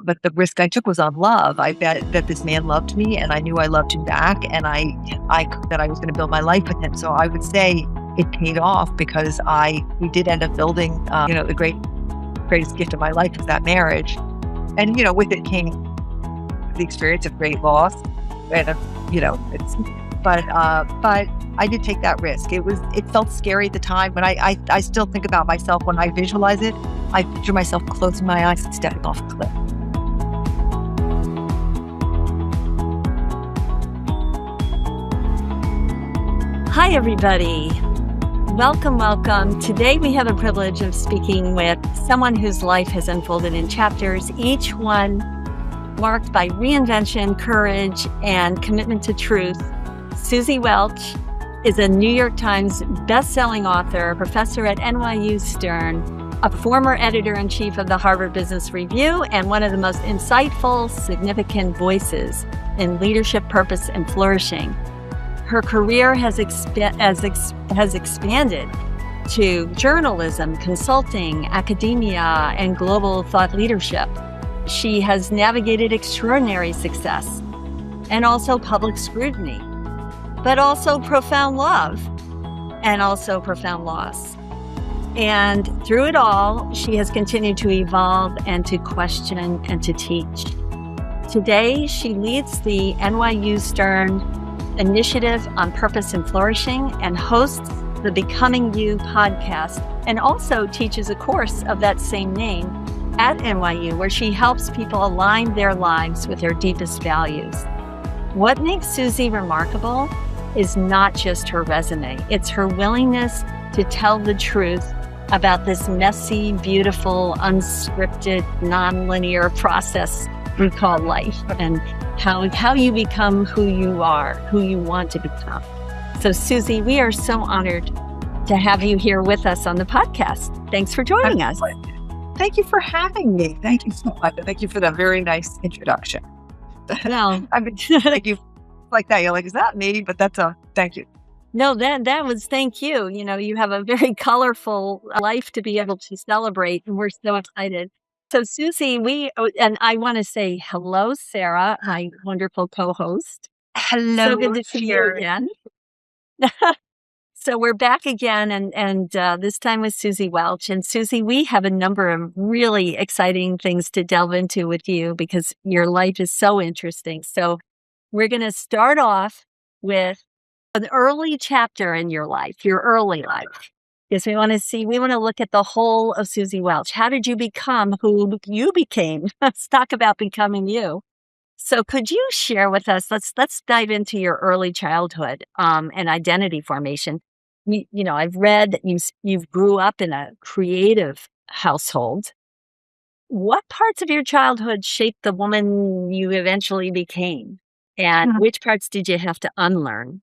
but the risk I took was on love. I bet that this man loved me, and I knew I loved him back, and that I was going to build my life with him. So I would say it paid off because we did end up building, the greatest gift of my life was that marriage. And, with it came the experience of great loss. And, but I did take that risk. It felt scary at the time, but I still think about myself when I visualize it. I picture myself closing my eyes and stepping off a cliff. Hi, everybody. Welcome. Today we have a privilege of speaking with someone whose life has unfolded in chapters, each one marked by reinvention, courage, and commitment to truth. Suzy Welch is a New York Times bestselling author, professor at NYU Stern, a former editor-in-chief of the Harvard Business Review, and one of the most insightful, significant voices in leadership, purpose, and flourishing. Her career has expanded to journalism, consulting, academia, and global thought leadership. She has navigated extraordinary success and also public scrutiny, but also profound love and also profound loss. And through it all, she has continued to evolve and to question and to teach. Today, she leads the NYU Stern Initiative on Purpose and Flourishing and hosts the Becoming You podcast, and also teaches a course of that same name at NYU, where she helps people align their lives with their deepest values. What makes Suzy remarkable is not just her resume, it's her willingness to tell the truth about this messy, beautiful, unscripted, nonlinear process we call life, and how you become who you are, who you want to become. So Suzy, we are so honored to have you here with us on the podcast. Thanks for joining us. Thank you for having me. Thank you so much. Thank you for that very nice introduction. Well, I mean, thank you like that. You're like, is that me? But thank you. No, that was thank you. You have a very colorful life to be able to celebrate, and we're so excited. So Suzy, and I want to say hello, Sarah, my wonderful co-host. Hello, so good to see you again. So we're back again, and this time with Suzy Welch. And Suzy, we have a number of really exciting things to delve into with you because your life is so interesting. So we're going to start off with an early chapter in your life, your early life. Because we want to look at the whole of Suzy Welch. How did you become who you became? Let's talk about becoming you. So could you share with us, let's dive into your early childhood and identity formation. I've read that you grew up in a creative household. What parts of your childhood shaped the woman you eventually became? And which parts did you have to unlearn?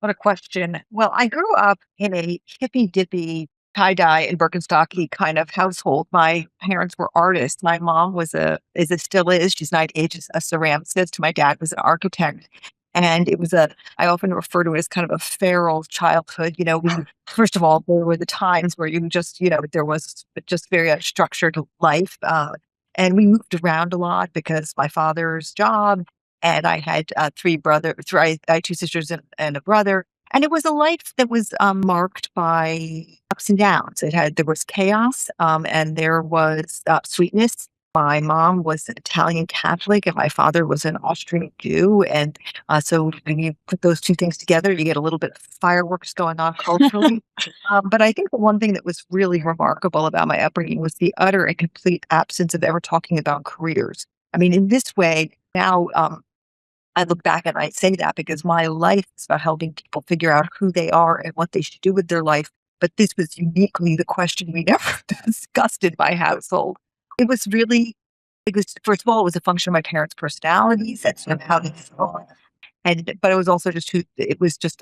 What a question. Well, I grew up in a hippy-dippy, tie-dye and Birkenstocky kind of household. My parents were artists. My mom still is, she's 98, a ceramicist. My dad was an architect. And I often refer to it as kind of a feral childhood. First of all, there were the times where there was just very unstructured life. And we moved around a lot because my father's job. And I had I had two sisters and a brother. And it was a life that was marked by ups and downs. There was chaos and there was sweetness. My mom was an Italian Catholic and my father was an Austrian Jew. And so when you put those two things together, you get a little bit of fireworks going on culturally. But I think the one thing that was really remarkable about my upbringing was the utter and complete absence of ever talking about careers. I mean, in this way, now I look back and I say that because my life is about helping people figure out who they are and what they should do with their life. But this was uniquely the question we never discussed in my household. First of all, it was a function of my parents' personalities and sort of how they thought. But it was also just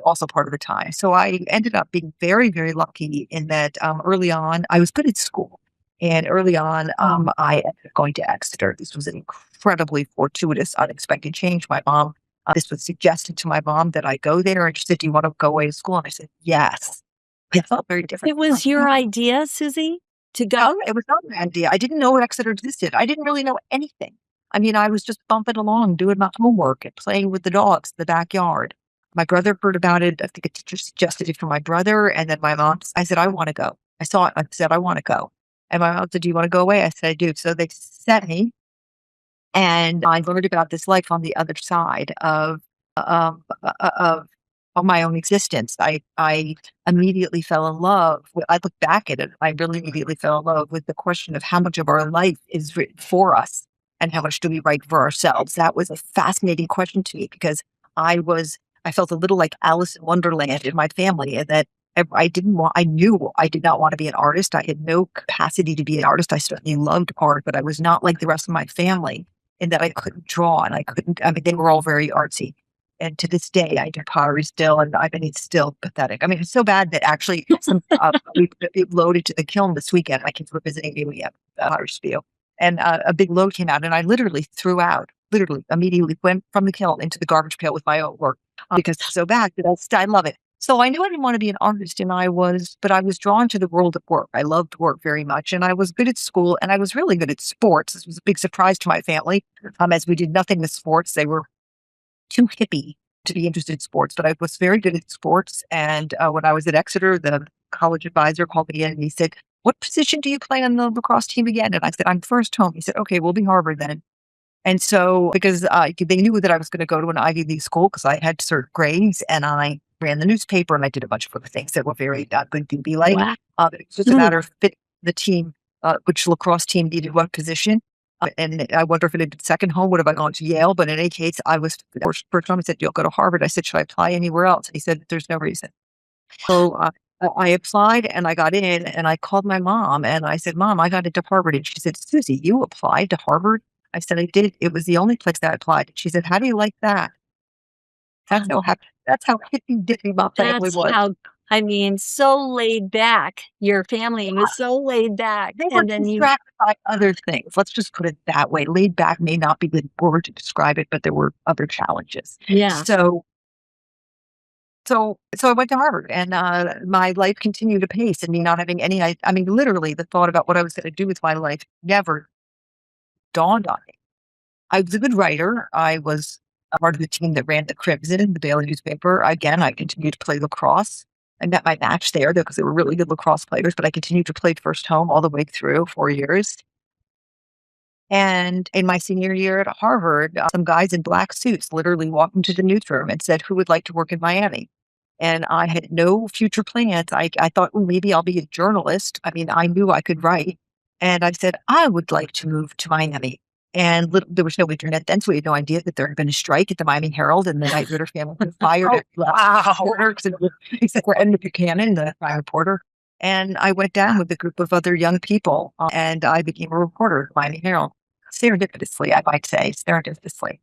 also part of the time. So I ended up being very, very lucky in that early on, I was good at school. And early on, I ended up going to Exeter. This was an incredibly fortuitous, unexpected change. My mom, this was suggested to my mom that I go there. And she said, do you want to go away to school? And I said, yes. It felt very different. It was your idea, Suzy? to go? No, it was not my idea. I didn't know Exeter existed. I didn't really know anything. I mean, I was just bumping along, doing my homework and playing with the dogs in the backyard. My brother heard about it. I think a teacher suggested it for my brother. And then my mom, I said, I want to go. I saw it. I said, I want to go. And my mom said, do you want to go away? I said, I do. So they sent me and I learned about this life on the other side of, of, of my own existence. I immediately fell in love. I look back at it. I really immediately fell in love with the question of how much of our life is written for us and how much do we write for ourselves. That was a fascinating question to me because I felt a little like Alice in Wonderland in my family, and that I knew I did not want to be an artist. I had no capacity to be an artist. I certainly loved art, but I was not like the rest of my family in that I couldn't draw and I mean, they were all very artsy. And to this day, I do pottery still, and I mean, it's still pathetic. I mean, it's so bad that actually we loaded to the kiln this weekend. My kids were visiting me. We have a pottery spiel, and a big load came out, and I literally threw out, literally immediately went from the kiln into the garbage pail with my own work because it's so bad. But I love it. So I knew I didn't want to be an artist, but I was drawn to the world of work. I loved work very much, and I was good at school, and I was really good at sports. This was a big surprise to my family, as we did nothing with sports. They were too hippie to be interested in sports, but I was very good at sports. And when I was at Exeter, the college advisor called me in and he said, what position do you play on the lacrosse team again? And I said, I'm first home. He said, okay, we'll be Harvard then. And so, because they knew that I was going to go to an Ivy League school because I had certain grades and I ran the newspaper and I did a bunch of other things that were very good to be like. Wow. It's just a matter of fit the team, which lacrosse team needed what position. And I wonder if it had been second home, would have I gone to Yale? But in any case, I was first time. He said, you'll go to Harvard. I said, should I apply anywhere else? He said, there's no reason. So I applied and I got in and I called my mom and I said, Mom, I got into Harvard. And she said, Suzy, you applied to Harvard? I said, I did. It was the only place that I applied. She said, how do you like that? That's how hippy dippy my family That's was. how, I mean, so laid back. Your family was so laid back. They were And then you, distracted by other things. Let's just put it that way. Laid back may not be the word to describe it, but there were other challenges. yeah. So I went to Harvard, and my life continued apace, and me not having any. I mean, literally, the thought about what I was going to do with my life never dawned on me. I was a good writer. I was a part of the team that ran the Crimson, the daily newspaper. Again, I continued to play lacrosse. I met my match there because they were really good lacrosse players, but I continued to play first home all the way through 4 years. And in my senior year at Harvard, some guys in black suits literally walked into the newsroom and said, who would like to work in Miami? And I had no future plans. I thought, well, maybe I'll be a journalist. I mean, I knew I could write. And I said, I would like to move to Miami. And there was no internet then, so we had no idea that there had been a strike at the Miami Herald and the Knight Ritter family was fired. wow. Except for Edna Buchanan, the crime reporter. And I went down with a group of other young people and I became a reporter at the Miami Herald. Serendipitously, I might say, serendipitously.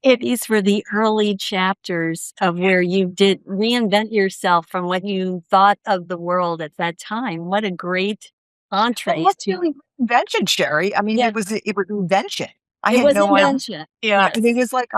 These were the early chapters of where you did reinvent yourself from what you thought of the world at that time. What a great entree What's to really invention, Sherry? I mean, yeah, it was invention. I it had was no idea. invention. Yeah, and Yes. it was like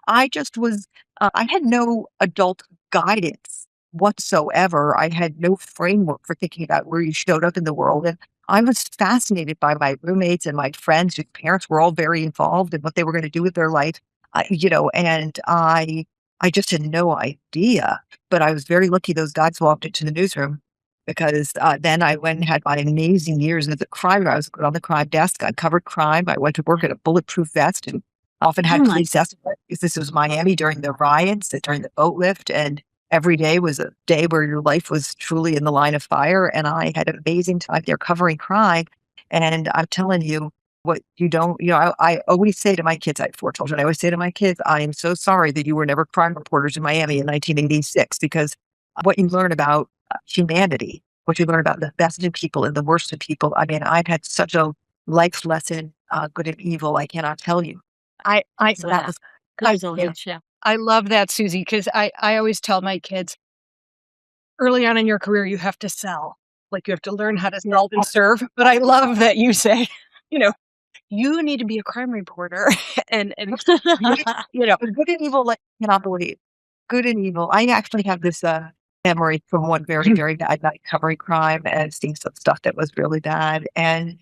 I just was. I had no adult guidance whatsoever. I had no framework for thinking about where you showed up in the world, and I was fascinated by my roommates and my friends whose parents were all very involved in what they were going to do with their life. And I just had no idea. But I was very lucky those guys walked into the newsroom because then I went and had my amazing years as a crime writer. I was on the crime desk. I covered crime. I went to work at a bulletproof vest and often Oh had my, police escort because this was Miami during the riots, during the boat lift. And every day was a day where your life was truly in the line of fire. And I had an amazing time there covering crime. And I'm telling you, what you don't, I always say to my kids, I have 4 children. I always say to my kids, I am so sorry that you were never crime reporters in Miami in 1986, because what you learn about humanity, what you learn about the best in people and the worst in people. I mean, I've had such a life lesson, good and evil, I cannot tell you. So that wow. was, Goes a yeah. little show. I love that, Suzy, because I always tell my kids early on in your career, you have to sell. Like you have to learn how to sell and serve. But I love that you say, you know, you need to be a crime reporter and you know, Good and evil, like, cannot believe. Good and evil. I actually have this memory from one very, very bad night covering crime and seeing some stuff that was really bad. And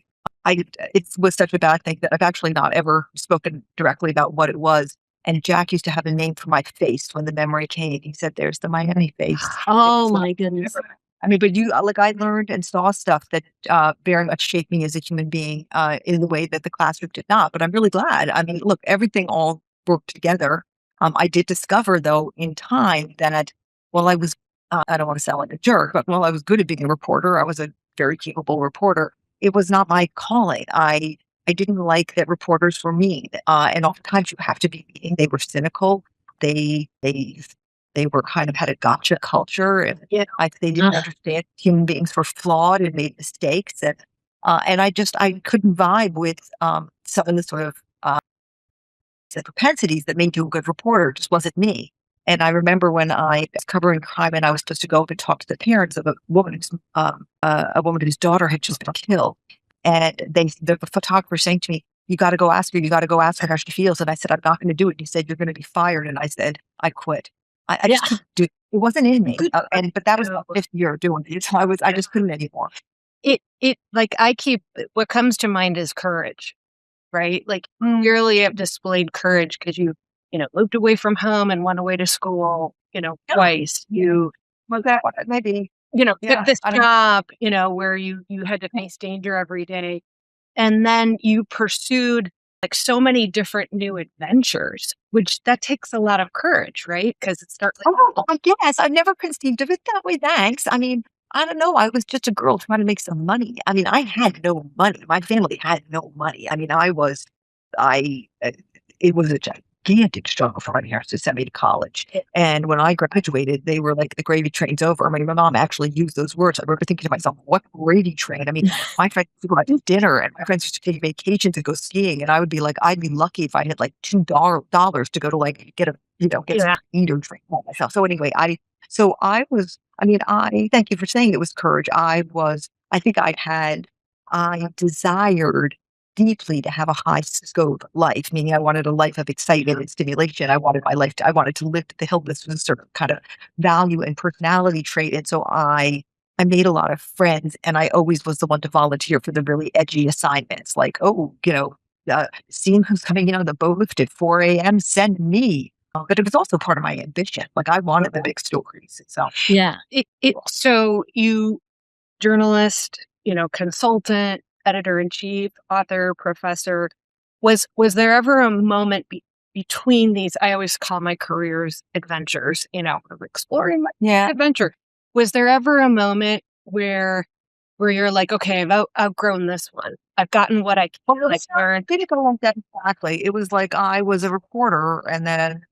it was such a bad thing that I've actually not ever spoken directly about what it was. And Jack used to have a name for my face when the memory came. He said, "There's the Miami face." Oh So my goodness. I mean, but like I learned and saw stuff that very much shaped me as a human being in the way that the classroom did not. But I'm really glad. I mean, look, everything all worked together. I did discover, though, in time that while I was, I don't want to sound like a jerk, but while I was good at being a reporter, I was a very capable reporter. It was not my calling. I didn't like that reporters were mean, and oftentimes you have to be mean. They were cynical. They were kind of had a gotcha culture, and they didn't understand human beings were flawed and made mistakes, and I couldn't vibe with some of the sort of the propensities that made you a good reporter. It just wasn't me. And I remember when I was covering crime, and I was supposed to go up and talk to the parents of a woman whose daughter had just been killed, and the photographer saying to me, "You got to go ask her. You got to go ask her how she feels." And I said, "I'm not going to do it." And he said, "You're going to be fired." And I said, "I quit." I Yeah. just couldn't do it. It wasn't in me. Good. But that was my fifth year doing it. So I just couldn't anymore. What comes to mind is courage, right? Like Mm. you really have displayed courage because moved away from home and went away to school, Yeah. twice. You, Was that maybe? took Yeah. this I don't. job, where you had to face danger every day. And then you pursued like so many different new adventures, which that takes a lot of courage, right? Because it starts like, Oh, I guess I've never conceived of it that way. Thanks. I mean, I don't know. I was just a girl trying to make some money. I mean, I had no money. My family had no money. I mean, I, uh, it was a gigantic struggle for my parents to send me to college. And when I graduated, they were like, the gravy train's over. I mean, my mom actually used those words. I remember thinking to myself, what gravy train? I mean, my friends used to go out to dinner, and my friends used to take vacations to go skiing. And I would be like, I'd be lucky if I had like $2 to go to like get some yeah, eat or drink by myself. So anyway, I thank you for saying it was courage. I think I desired deeply to have a high scope life, meaning I wanted a life of excitement and stimulation. I wanted to live to the hill. This was a certain kind of value and personality trait. And so I made a lot of friends, and I always was the one to volunteer for the really edgy assignments, like, oh, seeing who's coming in on the boat lift at 4 a.m., send me. But it was also part of my ambition. Like I wanted the big stories. So Yeah. so you journalist, consultant, editor in chief, author, professor. Was there ever a moment between these? I always call my careers adventures, of exploring my yeah. adventure. Was there ever a moment where you're like, okay, I've outgrown this one. I've gotten what I Well, can learn. didn't go like that exactly. It was like I was a reporter, and then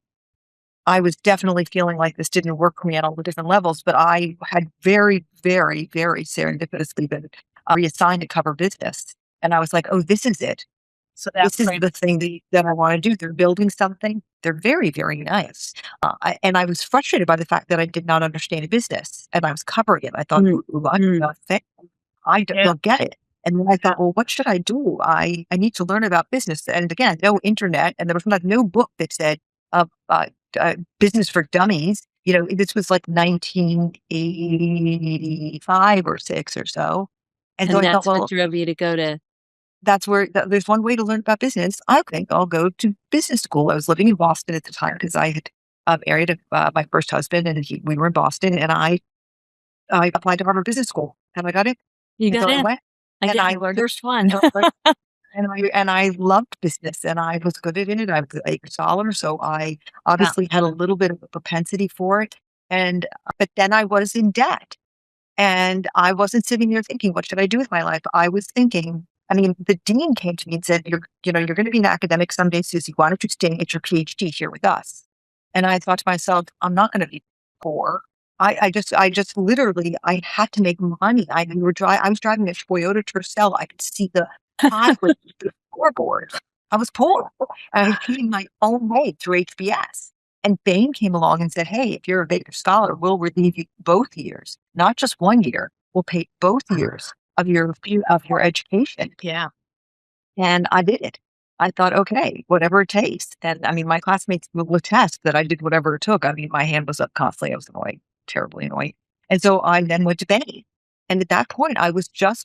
I was definitely feeling like this didn't work for me on all the different levels. But I had very, very, very serendipitously been reassigned to cover business, and I was like, "Oh, this is it. So This that's is right. the thing that I want to do." They're building something. They're very, very nice. And I was frustrated by the fact that I did not understand business, and I was covering it. I thought, Mm. "Ooh, I do not think I Yeah. don't get it." And then I thought, well, what should I do? I need to learn about business. And again, no internet, and there was no book that said uh, uh, business for dummies. This was like 1985 or six or so. And so And I thought, that's what well, drove you to go to. that's where there's one way to learn about business. I think I'll go to business school. I was living in Boston at the time because I had married my first husband, and we were in Boston, and I applied to Harvard Business School, and I got it. You And got so I in went, and I again, learned it. first one. And I loved business, and I was good at it. I was a scholar, so I obviously had a little bit of a propensity for it. And but then I was in debt, and I wasn't sitting there thinking, what should I do with my life? I was thinking, I mean, the dean came to me and said, you're going to be an academic someday, Susie. Why don't you stay and get your PhD here with us? And I thought to myself, I'm not going to be poor. I just literally, I had to make money. I was driving a Toyota Tercel. I could see the highway, the scoreboard. I was poor. And I came my own way through HBS. And Bain came along and said, hey, if you're a Baker Scholar, we'll relieve you both years, not just 1 year. We'll pay both years of your education. Yeah. And I did it. I thought, okay, whatever it takes. And I mean, my classmates will attest that I did whatever it took. I mean, my hand was up constantly. I was annoyed, terribly annoyed. And so I then went to Bain. And at that point, I was trying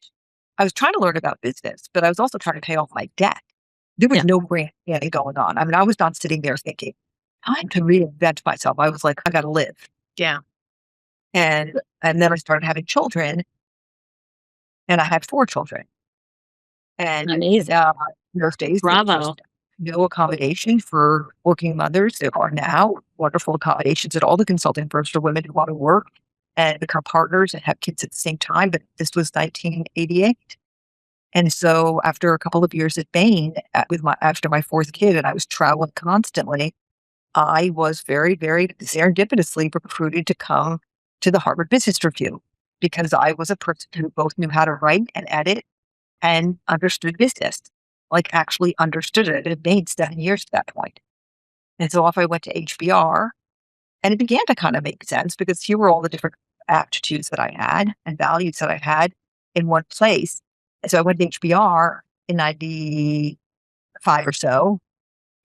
to learn about business, but I was also trying to pay off my debt. There was Yeah. no grant getting going on. I mean, I was not sitting there thinking, time to reinvent myself. I was like, I got to live. Yeah. And then I started having children, and I had 4 children. And Amazing. in those days, there was Bravo. just no accommodation for working mothers. There are now wonderful accommodations at all the consulting firms for women who want to work and become partners and have kids at the same time. But this was 1988. And so after a couple of years at Bain, after my 4th kid, and I was traveling constantly, I was very, very serendipitously recruited to come to the Harvard Business Review because I was a person who both knew how to write and edit and understood business, like actually understood it. It had made 7 years at that point. And so off I went to HBR, and it began to kind of make sense because here were all the different aptitudes that I had and values that I had in one place. And so I went to HBR in 95 or so.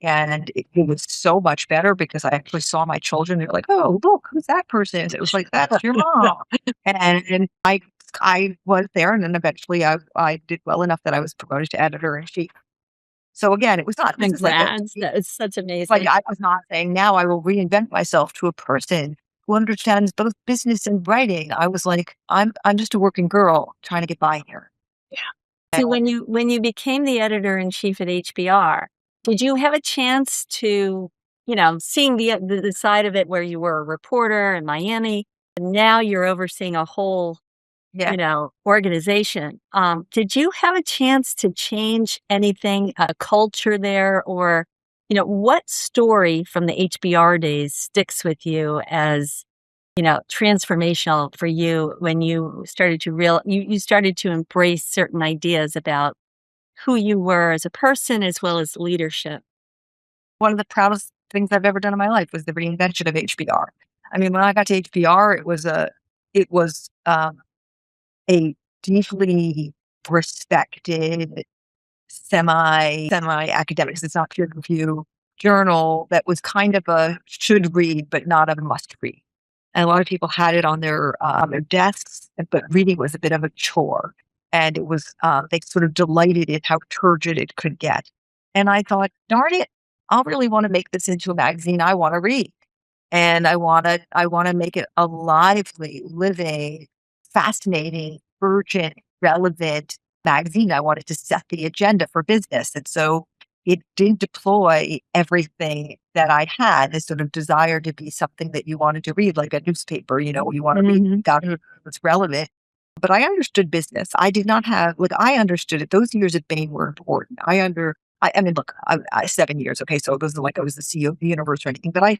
And it was so much better because I actually saw my children. They're like, "Oh, look, who's that person?" It was like, "That's your mom." And I was there, and then eventually I did well enough that I was promoted to editor-in-chief. So again, it was not. This is like Congrats. That is such like amazing. I was not saying now I will reinvent myself to a person who understands both business and writing. I was like, I'm just a working girl trying to get by here. So when you became the editor-in-chief at HBR, did you have a chance to, seeing the side of it where you were a reporter in Miami, and now you're overseeing a whole, Yeah. organization. Did you have a chance to change anything, culture there, or, what story from the HBR days sticks with you as, transformational for you when you started to you started to embrace certain ideas about who you were as a person as well as leadership? One of the proudest things I've ever done in my life was the reinvention of HBR. I mean, when I got to HBR, it was a deeply respected semi academic. It's not peer review journal that was kind of a should read, but not a must read. And a lot of people had it on their desks, but reading was a bit of a chore. And it was they sort of delighted in how turgid it could get. And I thought, darn it, I really want to make this into a magazine I want to read. And I want to make it a lively, living, fascinating, urgent, relevant magazine. I wanted to set the agenda for business. And so it did deploy everything that I had, this sort of desire to be something that you wanted to read, like a newspaper, you want to read about what's relevant. But I understood business. I did not have, like, I understood it. Those years at Bain were important. I mean, look, 7 years. Okay. So it wasn't like I was the CEO of the universe or anything, but I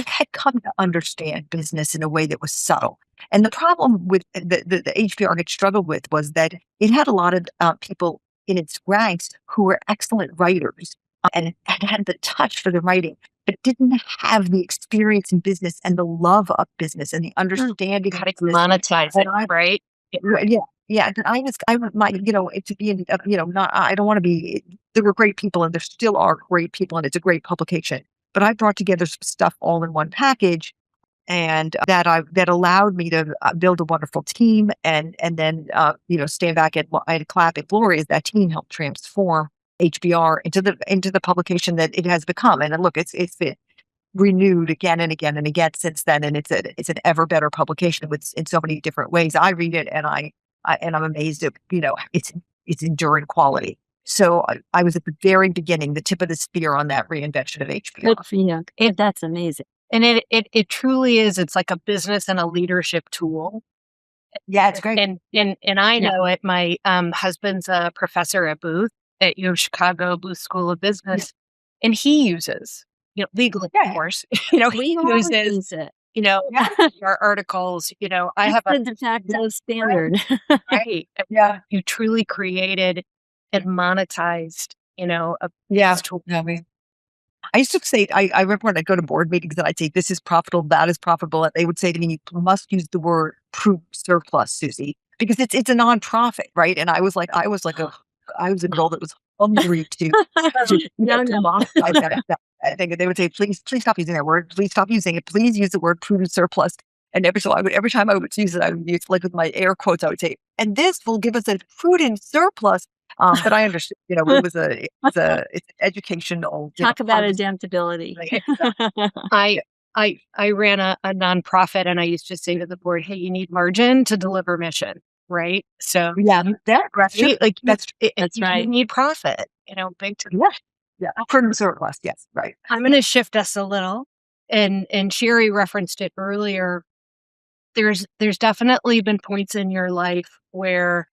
had come to understand business in a way that was subtle. And the problem with the HBR had struggled with was that it had a lot of people in its ranks who were excellent writers and had the touch for the writing, but didn't have the experience in business and the love of business and the understanding How of to business. monetize it, And I, right? yeah, yeah. And I would my, to be, not, I don't want to be, there were great people and there still are great people and it's a great publication. But I brought together some stuff all in one package and that allowed me to build a wonderful team and then stand back and clap at glory as that team helped transform HBR into the publication that it has become. And look, it's been renewed again and again and again since then, and it's an ever better publication with in so many different ways. I read it and I'm amazed at its enduring quality. So I was at the very beginning, the tip of the spear on that reinvention of HBR. Good for you. That's amazing. And it truly is. It's like a business and a leadership tool. Yeah, it's great. And I know it. My husband's a professor at Booth at U of Chicago Booth School of Business, and he uses, legally, of course, he We all uses, use it. our articles. I That's have the de facto standard. right. Yeah. You truly created and monetized, a Yeah. business tool. I used to say, I remember when I'd go to board meetings and I'd say, this is profitable, that is profitable. And they would say to me, you must use the word proof surplus, Suzy, because it's a nonprofit, right? And I was a girl that was hungry to No. monetize that. I think they would say, please stop using that word. Please stop using it. Please use the word prudent surplus. And every time I would use it, I would use like with my air quotes, I would say, and this will give us a prudent surplus. But I understand, it's an educational, Talk about harvest. adaptability. I ran a nonprofit, and I used to say to the board, "Hey, you need margin to deliver mission, right?" So Yeah, that's right, like that's That's you right. need profit, big time. yeah, prudent surplus. Yes, right. I'm going to shift us a little, and Sherri referenced it earlier. There's definitely been points in your life where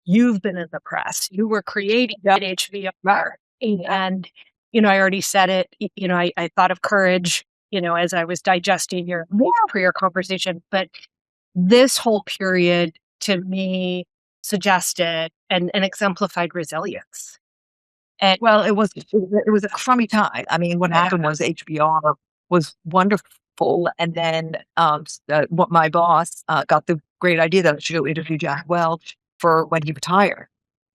you've been in the press. You were creating at HBR, and I already said it. I thought of courage, as I was digesting your career conversation. But this whole period to me suggested and exemplified resilience. And Well, it was a crummy time. I mean, what happened was HBR was wonderful, and then what my boss got the great idea that I should go interview Jack Welch for when he retired,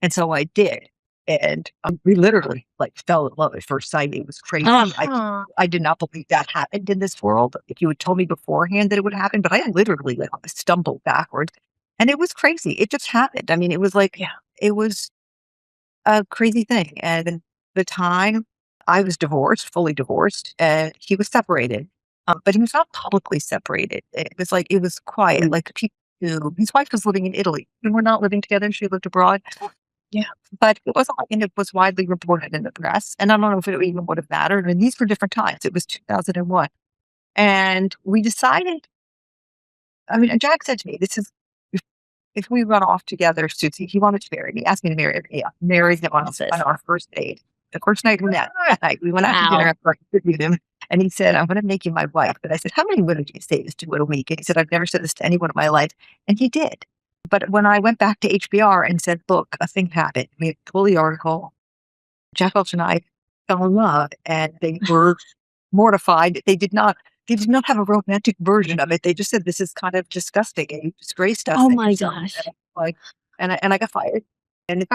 and so I did, and we literally like fell in love at first sight. It was crazy. I did not believe that happened in this world. If you had told me beforehand that it would happen, but I literally like stumbled backwards, and it was crazy. It just happened. I mean, it was like it was a crazy thing. And the time I was divorced, fully divorced, and he was separated. But he was not publicly separated. It was quiet. Like people who, his wife was living in Italy and we're not living together. She lived abroad. Yeah. But it was widely reported in the press. And I don't know if it even would have mattered. And these were different times. It was 2001. And we decided, and Jack said to me, if we run off together, Suzy, he wanted to marry me, asked me to marry me. I married him on our first date. The first night we met, that night, we went out to dinner after I interviewed him, and he said, I'm going to make you my wife. But I said, how many women do you say this to in a week? And he said, I've never said this to anyone in my life. And he did. But when I went back to HBR and said, look, a thing happened, we had pulled the article, Jack Welch and I fell in love, and they were mortified. They did not have a romantic version of it. They just said, this is kind of disgusting, and you disgraced us. Oh my gosh. And I got fired. And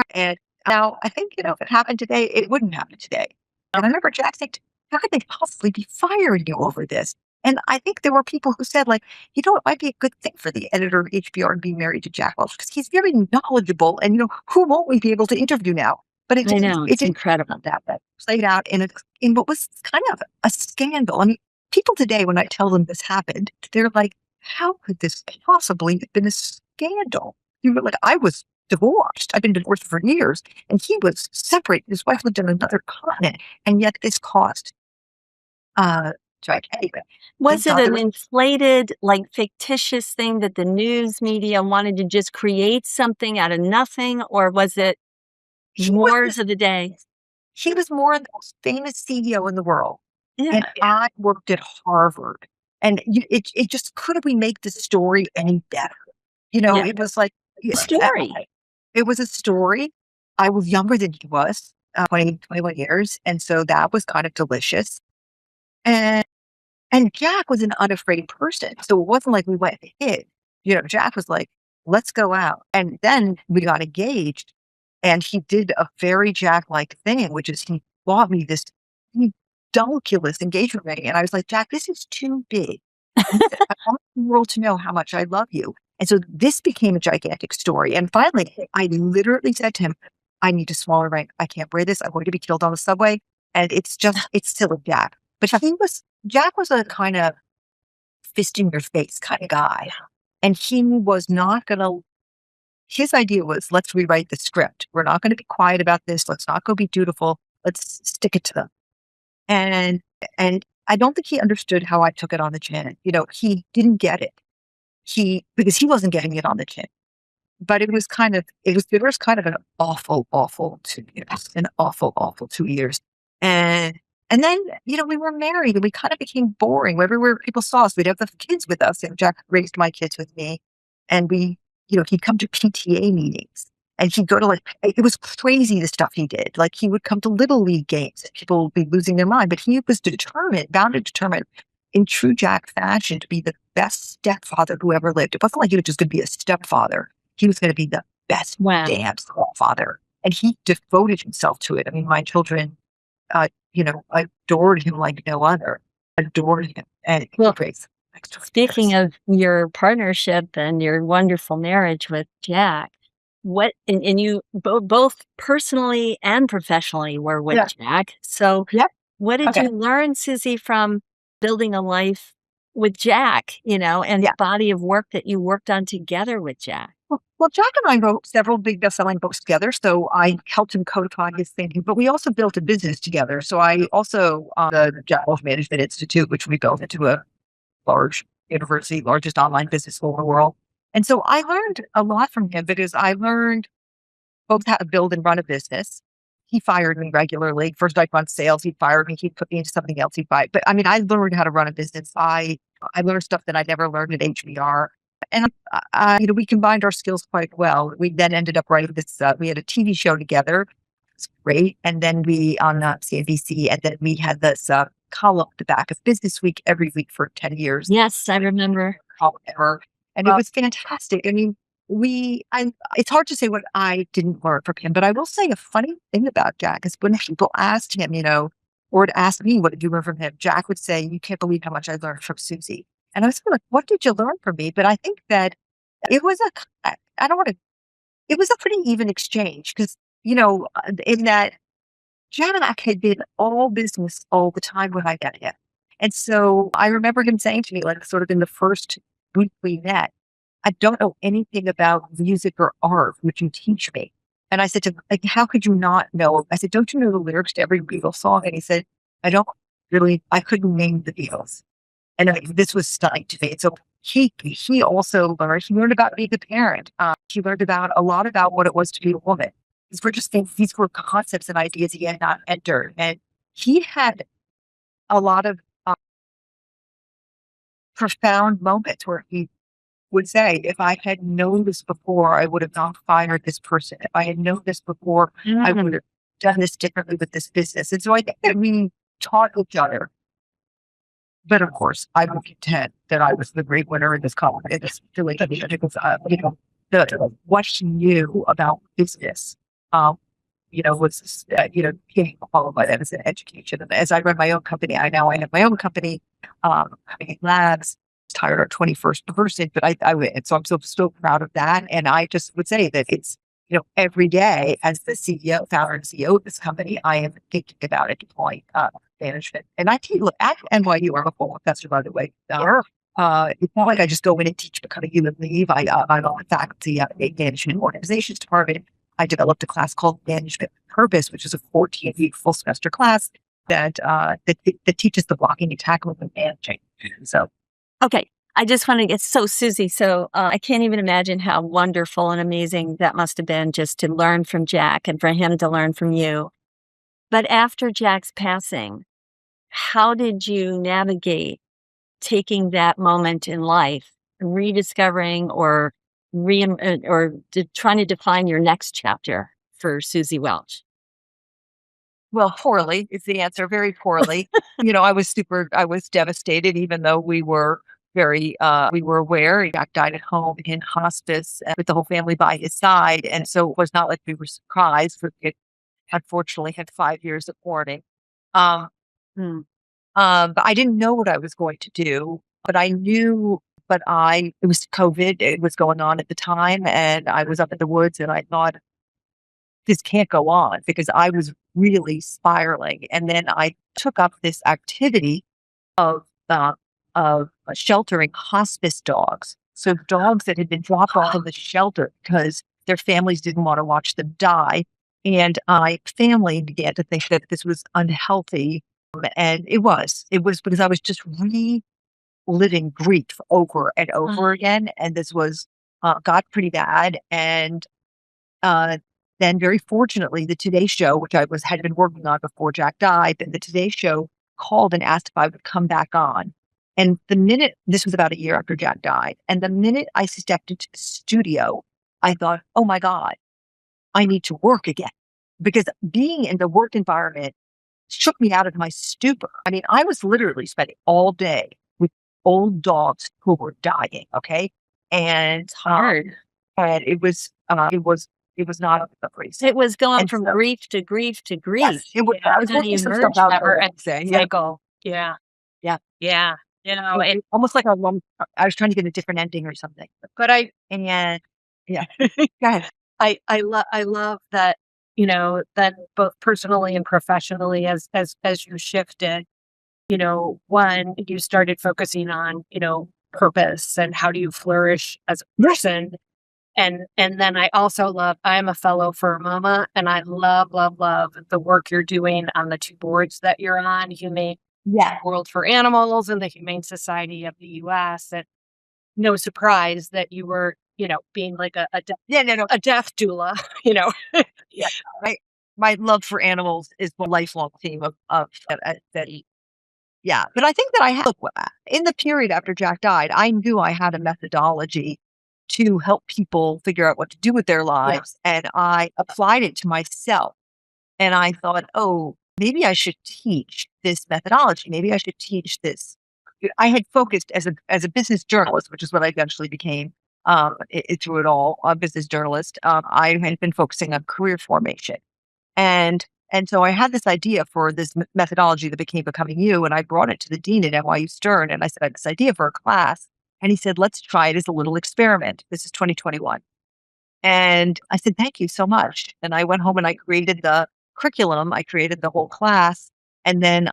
now I think, if it happened today, it wouldn't happen today. And I remember Jack saying, how could they possibly be firing you over this? And I think there were people who said, like, it might be a good thing for the editor of HBR to be married to Jack Welch because he's very knowledgeable. And, who won't we be able to interview now? But I know, it's incredible. That played out in what was kind of a scandal. I mean, people today, when I tell them this happened, they're like, how could this possibly have been a scandal? Like, I was divorced. I've been divorced for years, and he was separated. His wife lived on another continent, and yet this caused. Anyway, was it an inflated, like fictitious thing that the news media wanted to just create something out of nothing, or was it wars of the day? He was more the most famous CEO in the world. Yeah. And I worked at Harvard. And it just, couldn't we make the story any better? It was like story. It was a story. I was younger than he was, 21 years. And so that was kind of delicious. And Jack was an unafraid person. So it wasn't like we went and hid. Jack was like, let's go out. And then we got engaged. And he did a very Jack-like thing, which is he bought me this ridiculous engagement ring. And I was like, Jack, this is too big. I want the world to know how much I love you. And so this became a gigantic story. And finally, I literally said to him, I need a smaller ring. I can't wear this. I'm going to be killed on the subway. And it's still a Jack. But Jack was a kind of fist in your face kind of guy. And he was not going to, his idea was, let's rewrite the script. We're not going to be quiet about this. Let's not go be dutiful. Let's stick it to them. And I don't think he understood how I took it on the chin. He didn't get it. Because he wasn't getting it on the chin. But it was kind of an awful, awful 2 years. An awful, awful 2 years. And then, we were married and we kind of became boring. Everywhere people saw us, we'd have the kids with us. Jack raised my kids with me. And he'd come to PTA meetings. And he'd go to it was crazy the stuff he did. Like he would come to Little League games. People would be losing their mind. But he was bound and determined in true Jack fashion to be the best stepfather who ever lived. It wasn't like he was just going to be a stepfather. He was going to be the best damn stepfather. And he devoted himself to it. I mean, my children, adored him like no other. Adored him. And next 20 Speaking years. of your partnership and your wonderful marriage with Jack, and you both personally and professionally were with Yeah. Jack. So Yep. what did Okay. you learn, Susie, from building a life with Jack, and Yeah. the body of work that you worked on together with Jack? Well, Jack and I wrote several big best-selling books together, so I helped him codify his thinking. But we also built a business together. So I also the Jack Welch Management Institute, which we built into a large university, largest online business school in the world. And so I learned a lot from him because I learned both how to build and run a business. He fired me regularly. First, I'd run sales. He'd fire me. He'd put me into something else. He'd buy. But I mean, I learned how to run a business. I learned stuff that I never learned at HBR. And we combined our skills quite well. We then ended up writing this. We had a TV show together. It's great. And then we on CNBC, and then we had this column at the back of Business Week every week for 10 years. Yes, I remember. Ever. And it was fantastic. I mean, it's hard to say what I didn't learn from him, but I will say a funny thing about Jack is when people asked him, or to ask me, what did you learn from him? Jack would say, you can't believe how much I learned from Susie. And I was like, what did you learn from me? But I think that it was I don't want to, it was a pretty even exchange because, in that Jack had been all business all the time when I met him. And so I remember him saying to me, like, sort of in the first week we met, I don't know anything about music or art. Would you teach me? And I said to him, like, how could you not know? I said, don't you know the lyrics to every Beatles song? And he said, I couldn't name the Beatles. And this was stunning to me. And so he also learned about being a parent. He learned about a lot about what it was to be a woman. These were concepts and ideas he had not entered. And he had a lot of profound moments where he would say, if I had known this before, I would have not fired this person. If I had known this before, I would have done this differently with this business. And so I think that we taught each other. But of course, I would contend that I was the great winner in this relationship because, what he knew about business, was, being qualified as an education. And as I run my own company, I have my own company, having labs, hired our 21st person, but and so I'm so proud of that. And I just would say that it's, every day as the founder and CEO of this company, I am thinking about it, deploying management. And look, at NYU, I'm a full professor, by the way. It's not like I just go in and teach become a human leave. I'm on the faculty at a management organizations department. I developed a class called Management Purpose, which is a 14-week full semester class that teaches the blocking and tackling of managing. So, okay. I just want to get Susie. So I can't even imagine how wonderful and amazing that must have been just to learn from Jack and for him to learn from you. But after Jack's passing, how did you navigate taking that moment in life, rediscovering or trying to define your next chapter for Suzy Welch? well, poorly is the answer. Very poorly. I was devastated, even though we were we were aware. Jack died at home in hospice with the whole family by his side. And so it was not like we were surprised. It unfortunately had 5 years of mourning. But I didn't know what I was going to do, but I knew, it was COVID. It was going on at the time. And I was up in the woods and I thought, this can't go on because I was really spiraling. And then I took up this activity of sheltering hospice dogs. So dogs that had been dropped off of the shelter because their families didn't want to watch them die. And my family began to think that this was unhealthy. And it was because I was just reliving grief over and over again. And this got pretty bad. And then very fortunately, the Today Show, which had been working on before Jack died, and the Today Show called and asked if I would come back on. And this was about a year after Jack died, and the minute I stepped into the studio, I thought, oh my God, I need to work again. Because being in the work environment shook me out of my stupor. I mean, I was literally spending all day with old dogs who were dying, okay? And it's hard. And it was not a place. It was going from grief to grief to grief. Yes, it was. I was working some stuff out and cycle. Yeah. Yeah. Yeah. Almost like a lump. I was trying to get a different ending or something. But I, And yet, yeah. Go ahead. I love that, that both personally and professionally, as you shifted, one, you started focusing on, purpose and how do you flourish as a person. And then I'm a fellow for Mama, and I love the work you're doing on the two boards that you're on, Humane World for Animals and the Humane Society of the US. And no surprise that you were, being like a death doula, Yeah. My love for animals is a lifelong theme of that. Yeah. But I think that in the period after Jack died, I knew I had a methodology to help people figure out what to do with their lives. And I applied it to myself. And I thought, oh, maybe I should teach this methodology. Maybe I should teach this. I had focused as a business journalist, which is what I eventually became through it all, a business journalist. I had been focusing on career formation. And so I had this idea for this methodology that became Becoming You, and I brought it to the dean at NYU Stern, and I said, I have this idea for a class. And he said, let's try it as a little experiment. This is 2021. And I said, thank you so much. And I went home and I created the curriculum. I created the whole class. And then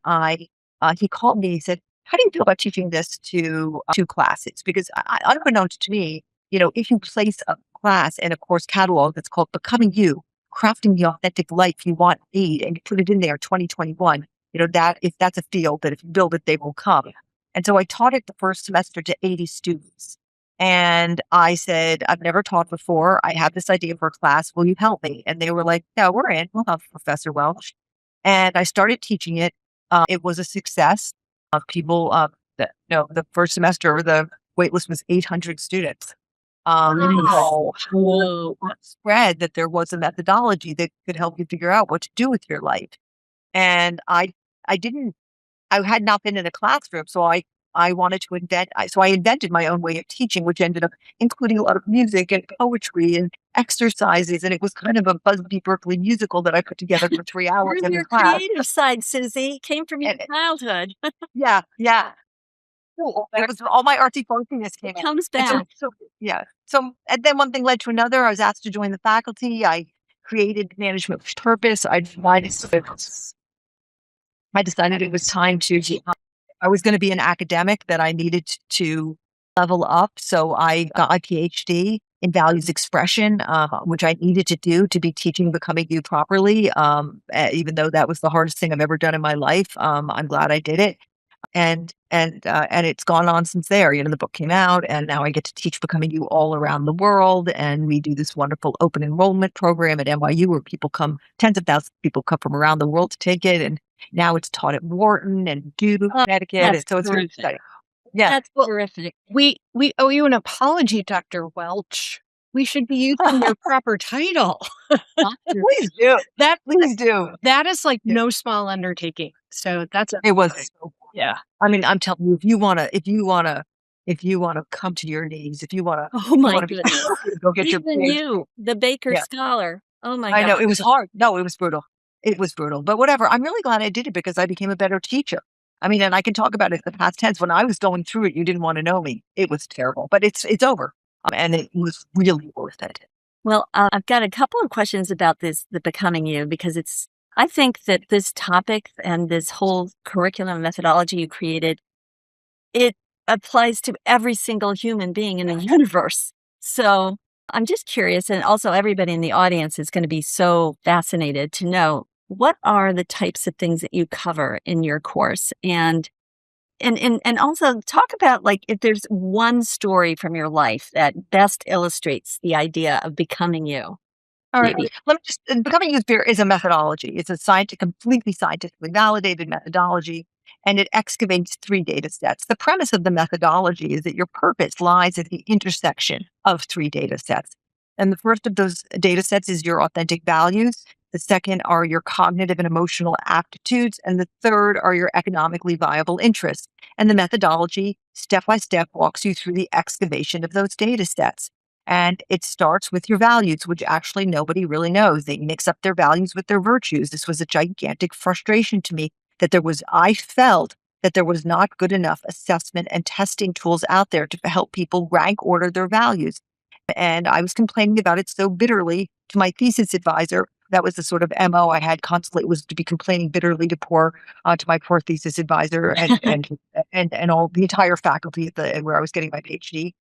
he called me. He said, how do you feel about teaching this to two classes? Because unbeknownst to me, if you place a class in a course catalog that's called Becoming You, crafting the authentic life you want to lead, and you put it in there 2021, that if that's a field that if you build it, they will come. And so I taught it the first semester to 80 students. And I said, I've never taught before. I have this idea for a class. Will you help me? And they were like, yeah, we're in. We'll help Professor Welch. And I started teaching it. It was a success. People, the first semester, the waitlist was 800 students. Spread that there was a methodology that could help you figure out what to do with your life. And I had not been in a classroom, so I wanted to invent. So I invented my own way of teaching, which ended up including a lot of music and poetry and exercises. And it was kind of a Busby Berkeley musical that I put together for 3 hours in your the class. creative side, Suzy, came from your childhood. Yeah. Cool. It was all my artsy funkiness came out. Comes back. So, and then one thing led to another. I was asked to join the faculty. I created Management with Purpose. I decided it was time to. I was going to be an academic, that I needed to level up. So I got my PhD in values expression, which I needed to do to be teaching Becoming You properly. Even though that was the hardest thing I've ever done in my life, I'm glad I did it. And it's gone on since there. The book came out, and now I get to teach Becoming You all around the world. And we do this wonderful open enrollment program at NYU where tens of thousands of people come from around the world to take it. And now it's taught at Wharton and Duke, Connecticut. So it's really exciting. Yeah. That's terrific. We owe you an apology, Dr. Welch. We should be using your proper title. Please do. Please do. That is like no small undertaking. So it was. So, yeah. I mean, I'm telling you, if you wanna come to your knees, if you wanna, oh my goodness, go get even your the Baker Scholar. Oh my God. I know it was hard. No, it was brutal. It was brutal, but whatever. I'm really glad I did it because I became a better teacher. I mean, and I can talk about it in the past tense. When I was going through it, you didn't want to know me. It was terrible, but it's over, and it was really worth it. Well, I've got a couple of questions about the Becoming You, because I think that this topic and this whole curriculum methodology you created, it applies to every single human being in the universe. So I'm just curious, and also everybody in the audience is going to be so fascinated to know, what are the types of things that you cover in your course? And also talk about, like, if there's one story from your life that best illustrates the idea of becoming you. All right. Let me just, Becoming You is a methodology. It's a completely scientifically validated methodology, and it excavates 3 data sets. The premise of the methodology is that your purpose lies at the intersection of 3 data sets. And the first of those data sets is your authentic values. The second are your cognitive and emotional aptitudes. And the third are your economically viable interests. And the methodology, step by step, walks you through the excavation of those data sets. And it starts with your values, which actually nobody really knows. They mix up their values with their virtues. This was a gigantic frustration to me, that I felt that there was not good enough assessment and testing tools out there to help people rank order their values. And I was complaining about it so bitterly to my thesis advisor. That was the sort of MO I had constantly, was to be complaining bitterly to my poor thesis advisor and all the entire faculty where I was getting my PhD.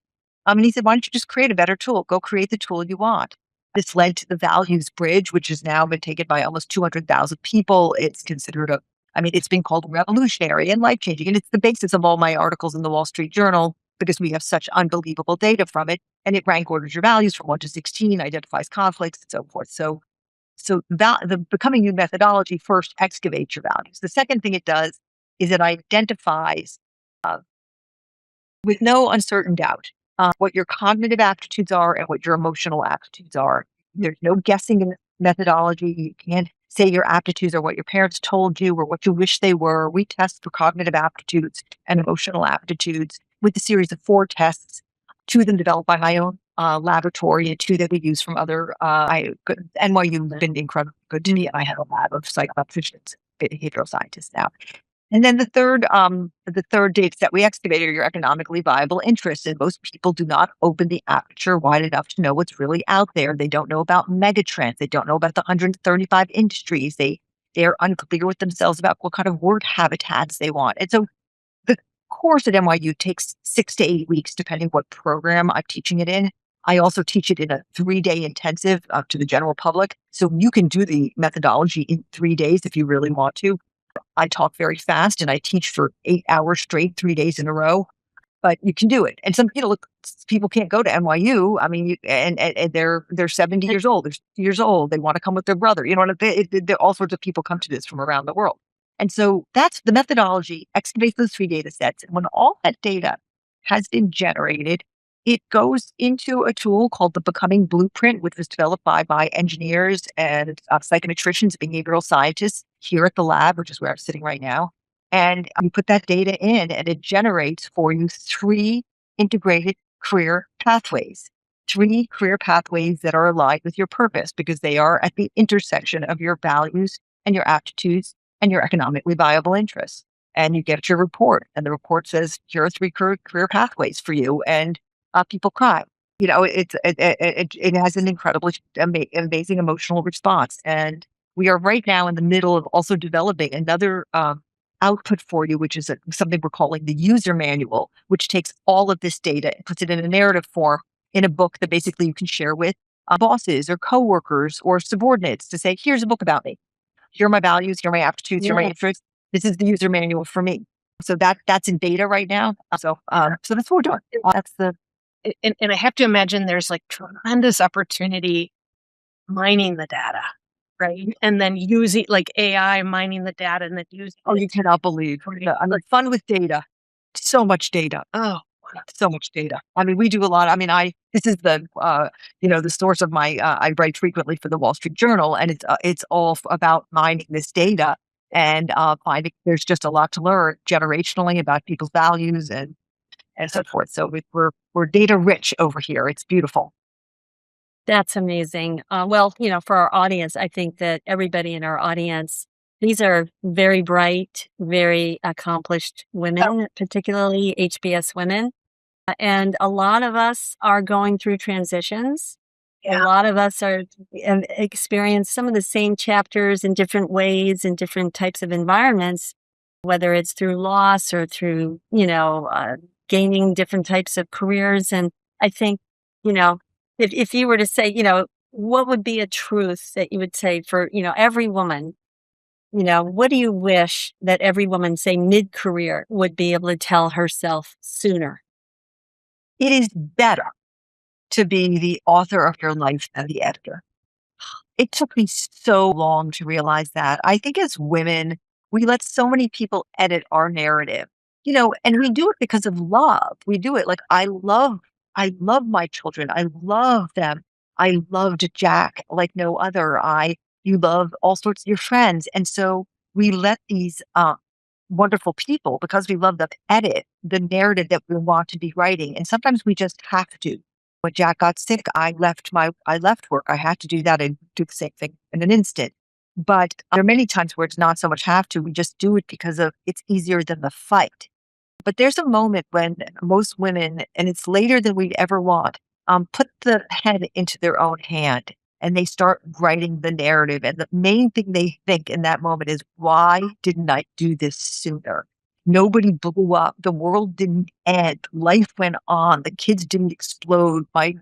And he said, why don't you just create a better tool? Go create the tool you want. This led to the Values Bridge, which has now been taken by almost 200,000 people. It's considered it's been called revolutionary and life changing. And it's the basis of all my articles in the Wall Street Journal because we have such unbelievable data from it. And it rank orders your values from 1 to 16, identifies conflicts, and so forth. So the Becoming You methodology first excavates your values. The second thing it does is it identifies with no uncertain doubt what your cognitive aptitudes are and what your emotional aptitudes are. There's no guessing in the methodology. You can't say your aptitudes are what your parents told you or what you wish they were. We test for cognitive aptitudes and emotional aptitudes with a series of 4 tests, 2 of them developed by my own laboratory and 2 that we use from other. NYU has been incredibly good to me, and I have a lab of psychometricians, behavioral scientists now. And then the third data set we excavated are your economically viable interests. And most people do not open the aperture wide enough to know what's really out there. They don't know about megatrends. They don't know about the 135 industries. They are unclear with themselves about what kind of work habitats they want. And so the course at NYU takes 6 to 8 weeks, depending what program I'm teaching it in. I also teach it in a 3-day intensive to the general public. So you can do the methodology in 3 days if you really want to. I talk very fast and I teach for 8 hours straight, 3 days in a row, but you can do it. And some, look, people can't go to NYU. I mean, and they're 70 years old, they're 60 years old. They want to come with their brother. All sorts of people come to this from around the world. And so that's the methodology, excavates those 3 data sets. And when all that data has been generated, it goes into a tool called the Becoming Blueprint, which was developed by engineers and psychometricians, behavioral scientists here at the lab, which is where I'm sitting right now. And you put that data in, and it generates for you 3 integrated career pathways, 3 career pathways that are aligned with your purpose because they are at the intersection of your values and your aptitudes and your economically viable interests. And you get your report, and the report says, here are 3 career pathways for you. And people cry. It has an incredibly amazing emotional response. And we are right now in the middle of also developing another output for you, which is something we're calling the user manual, which takes all of this data and puts it in a narrative form in a book that basically you can share with bosses or coworkers or subordinates to say, here's a book about me. Here are my values, here are my aptitudes, here are my interests. This is the user manual for me. So that's in beta right now. So that's what we're doing. That's the And I have to imagine there's like tremendous opportunity mining the data, right? And then using like AI mining the data and then using you cannot believe. I'm fun with data. So much data. Oh, so much data. I mean, we do a lot. I mean, this is the the source of my. I write frequently for the Wall Street Journal, and it's all about mining this data and finding there's just a lot to learn generationally about people's values and so forth. So we're data rich over here. It's beautiful. That's amazing. Well, for our audience, I think that everybody in our audience, these are very bright, very accomplished women, particularly HBS women. And a lot of us are going through transitions. A lot of us are experience some of the same chapters in different ways, in different types of environments, whether it's through loss or through, gaining different types of careers. And I think, if you were to say, what would be a truth that you would say for, every woman, what do you wish that every woman, say mid-career, would be able to tell herself sooner? It is better to be the author of your life than the editor. It took me so long to realize that. I think as women, we let so many people edit our narrative, and we do it because of love. We do it like, I love my children. I love them. I loved Jack like no other. You love all sorts of your friends. And so we let these wonderful people, because we love them, edit the narrative that we want to be writing. And sometimes we just have to. When Jack got sick, I left work. I had to do that and do the same thing in an instant. But there are many times where it's not so much have to. We just do it because of it's easier than the fight. But there's a moment when most women, and it's later than we'd ever want, put the pen into their own hand and they start writing the narrative. And the main thing they think in that moment is, why didn't I do this sooner? Nobody blew up. The world didn't end. Life went on. The kids didn't explode. My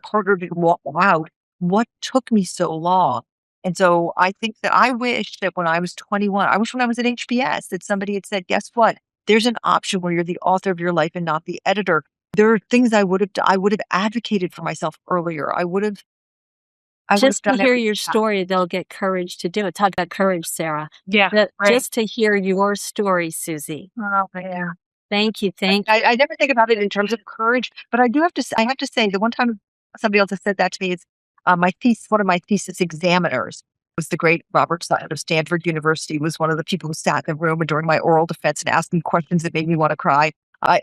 partner didn't walk out. What took me so long? And so I think that I wish that when I was 21, I wish when I was at HBS that somebody had said, guess what? There's an option where you're the author of your life and not the editor. There are things I would have advocated for myself earlier. I would have Just to done hear everything. your story, they'll get courage to do it. Talk about courage, Sarah. Yeah. But Right. just to hear your story, Suzy. Oh, yeah. Thank you. Thank you. I never think about it in terms of courage, but I do have to. I have to say, the one time somebody else has said that to me is one of my thesis examiners was the great Robert Sutton of Stanford University. Was one of the people who sat in the room during my oral defense and asked me questions that made me want to cry.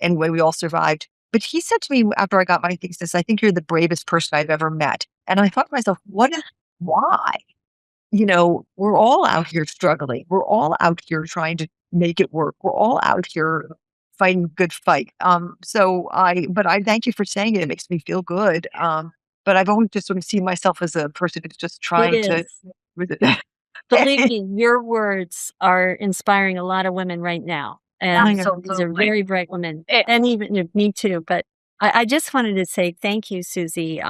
Anyway, we all survived. But he said to me after I got my thesis, "I think you're the bravest person I've ever met." And I thought to myself, why? We're all out here struggling. We're all out here trying to make it work. We're all out here fighting a good fight. But I thank you for saying it. It makes me feel good. But I've always just sort of seen myself as a person who's just It trying to. is. Believe me, your words are inspiring a lot of women right now. And these are Absolutely. very bright women. Eh. And even me too. But I just wanted to say thank you, Suzy.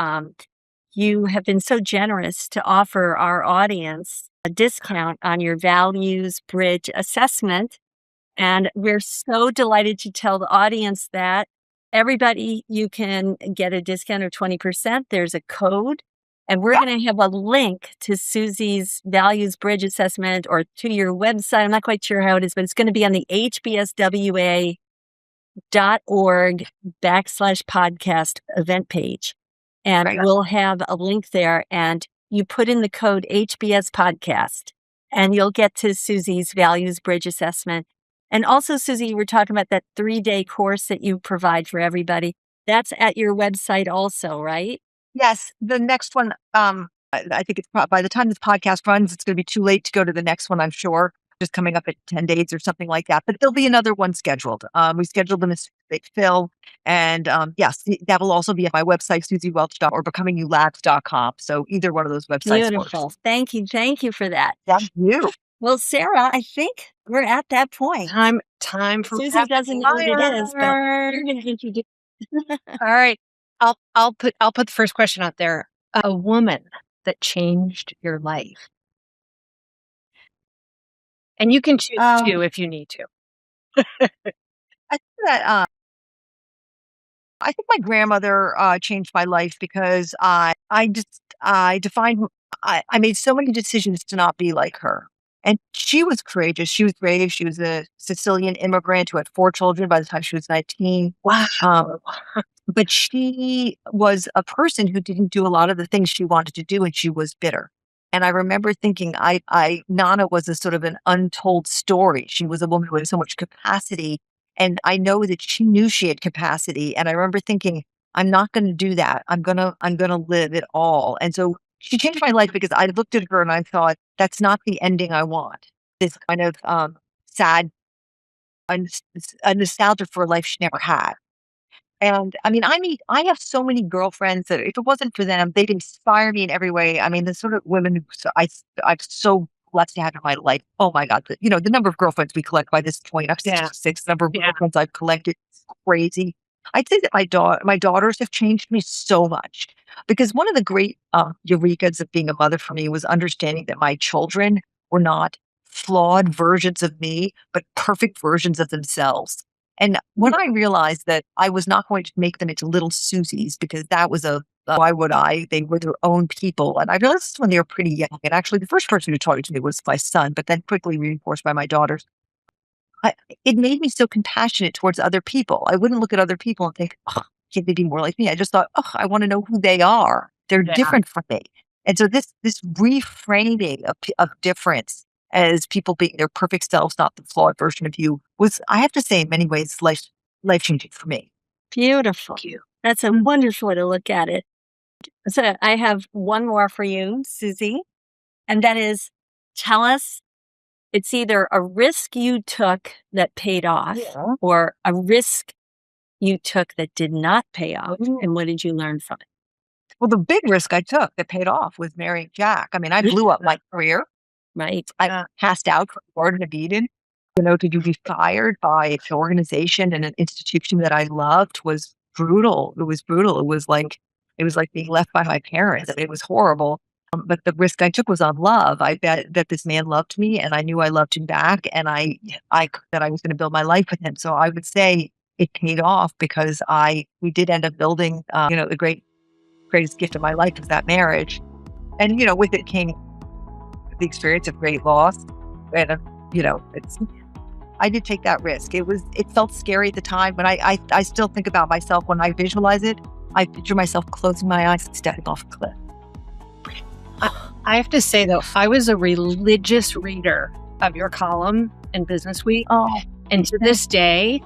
You have been so generous to offer our audience a discount on your Values Bridge assessment. And we're so delighted to tell the audience that everybody, you can get a discount of 20%. There's a code. And we're going to have a link to Suzy's Values Bridge assessment or to your website. I'm not quite sure how it is, but it's going to be on the hbswa.org/podcast event page. And Right. we'll have a link there. And you put in the code HBS podcast and you'll get to Suzy's Values Bridge assessment. And also, Suzy, you were talking about that 3-day course that you provide for everybody. That's at your website also, right? Yes, the next one. I think it's by the time this podcast runs, it's going to be too late to go to the next one. I'm sure, just coming up at 10 days or something like that. But there'll be another one scheduled. We scheduled them as they fill, and yes, that will also be at my website, SuzyWelch.com or BecomingYouLabs.com. So either one of those websites Beautiful. works. Thank you for that. Thank you. Well, Sarah, I think we're at that point. Time for Suzy doesn't know what it is, but you're going to introduce. All right. I'll put the first question out there. A woman that changed your life. And you can choose two if you need to. I think my grandmother changed my life because I made so many decisions to not be like her. And she was courageous. She was brave. She was a Sicilian immigrant who had 4 children by the time she was 19. Wow. But she was a person who didn't do a lot of the things she wanted to do, and she was bitter. And I remember thinking, Nana was a sort of an untold story. She was a woman who had so much capacity, and I know that she knew she had capacity. And I remember thinking, I'm not going to do that. I'm gonna live it all. And so she changed my life because I looked at her and I thought, that's not the ending I want. This kind of sad, a nostalgia for a life she never had. And I mean, I have so many girlfriends that if it wasn't for them, they'd inspire me in every way. I mean, the sort of women I'm so blessed to have in my life. Oh my God. The number of girlfriends we collect by this point, I'm Yeah. 66, the number of Yeah. girlfriends I've collected is crazy. I'd say that my daughters have changed me so much because one of the great eurekas of being a mother for me was understanding that my children were not flawed versions of me, but perfect versions of themselves. And when I realized that I was not going to make them into little Susies because that was why would I? They were their own people. And I realized this when they were pretty young. And actually, the first person who taught it to me was my son, but then quickly reinforced by my daughters. It made me so compassionate towards other people. I wouldn't look at other people and think, oh, can't they be more like me? I just thought, oh, I want to know who they are. They're different from me. And so this reframing of difference as people being their perfect selves, not the flawed version of you, was, I have to say, in many ways, life changing for me. Beautiful. That's a wonderful way to look at it. So I have one more for you, Suzy, and that is tell us it's either a risk you took that paid off or a risk you took that did not pay off. And what did you learn from it? Well, the big risk I took that paid off was marrying Jack. I mean, I blew up my career. Right. I passed out from the Garden of Eden. You know, to be fired by an organization and an institution that I loved was brutal. It was brutal. It was like being left by my parents. I mean, it was horrible. But the risk I took was on love. I bet that this man loved me, and I knew I loved him back, and I that I was going to build my life with him. So I would say it paid off because we did end up building, the greatest gift of my life was that marriage, and with it came the experience of great loss, and I did take that risk. It felt scary at the time, but I still think about myself when I visualize it. I picture myself closing my eyes and stepping off a cliff. I have to say, though, I was a religious reader of your column in Business Week. And to this day,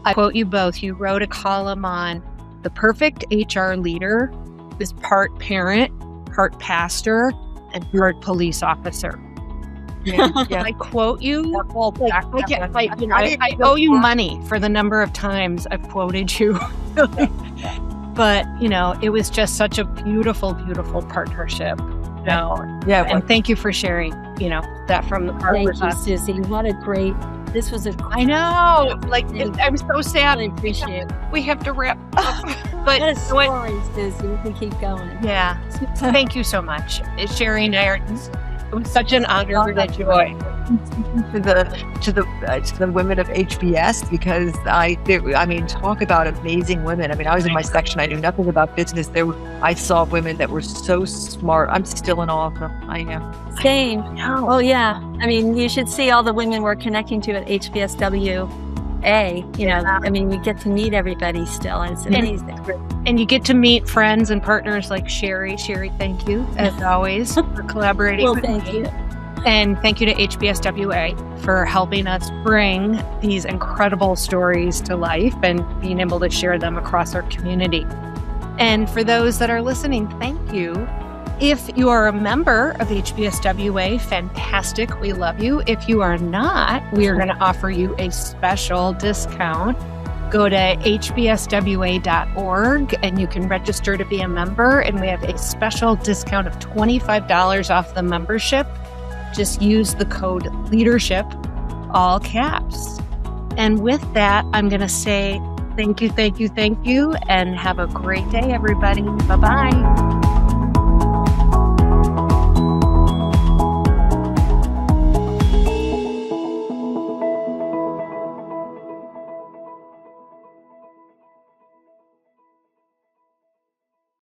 I quote you both. You wrote a column on the perfect HR leader is part parent, part pastor, and part police officer. I quote you. I owe you money for the number of times I've quoted you. But, it was just such a beautiful, beautiful partnership. And thank you for sharing, that from the part with us. Thank you, Suzy. What a great, this was a great. I know, I'm so sad. I appreciate it. We have to wrap up. But what a story, Suzy. We can keep going. Yeah. Thank you so much. Sherri and I it was such an honor and a joy. To the women of HBS, because talk about amazing women. I mean, I was in my section. I knew nothing about business. I saw women that were so smart. I'm still in awe of them. I am. Same. Oh yeah. I mean, you should see all the women we're connecting to at HBSWA. We get to meet everybody still. And it's amazing. And you get to meet friends and partners like Sherri. Sherri, thank you, as always, for collaborating with thank me. you. And thank you to HBSWA for helping us bring these incredible stories to life and being able to share them across our community. And for those that are listening, thank you. If you are a member of HBSWA, fantastic. We love you. If you are not, we are going to offer you a special discount. Go to hbswa.org and you can register to be a member. And we have a special discount of $25 off the membership. Just use the code LEADERSHIP, all caps. And with that, I'm going to say thank you, and have a great day, everybody. Bye-bye.